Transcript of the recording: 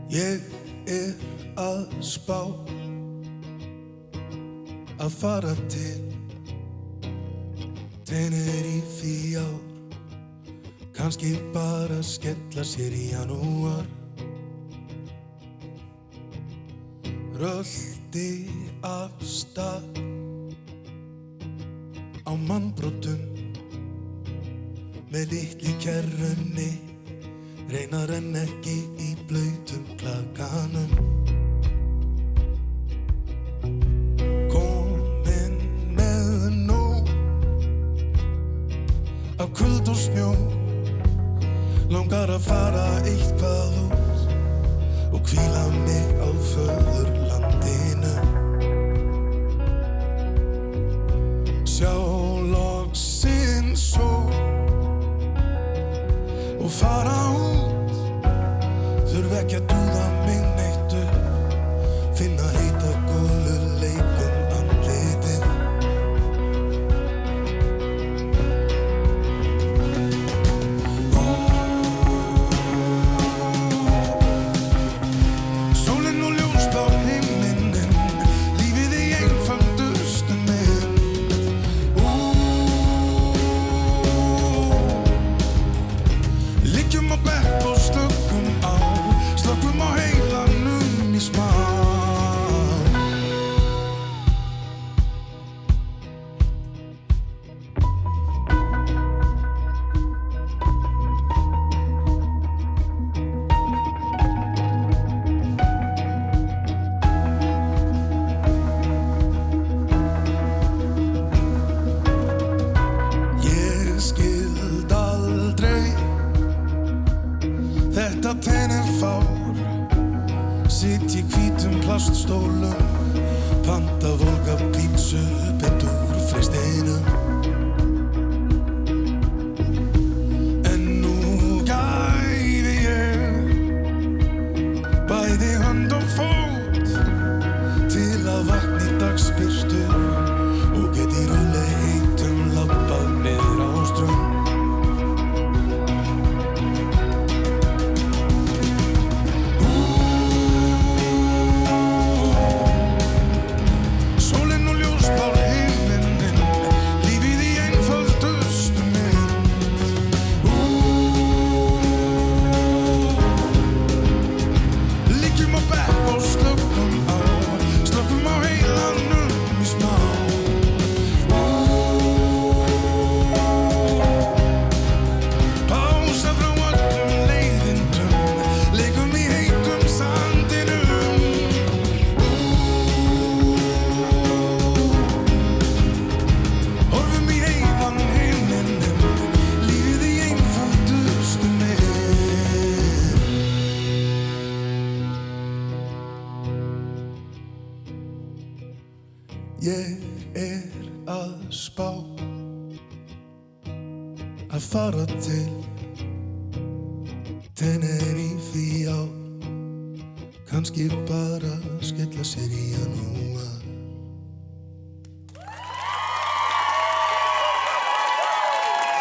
Ég að spá að fara til Tenerife í ár, kannski bara skella sér í janúar. Rölti af stað á mannbrotum með litli kerrunni, reynar en ekki í blautum klakanum. Komin með nóg af kuld og snjó, langar að fara eitthvað út og hvíla mig á föðurlandinu. Sjá loksins sól og fara út, þurfi ekki að dúða mig neitt upp, finna heita gólu leipum andlitið. Sólin og ljósblár himinn, lífið í einföldustu mynd. Liggjum á bekk og slökkum á heilanum í smá. Ég skildi aldrei þetta Tenerife, sitt í hvítum plaststólum, panta volga pítsu beint úr frystinum. En nú gæfi ég bæði hönd og fót til að vakna í dagsbirtu og geti rólegheitum labbað niður á strönd. Ég að spá að fara til Tenerife í ár, kannski bara skella sér í janúar.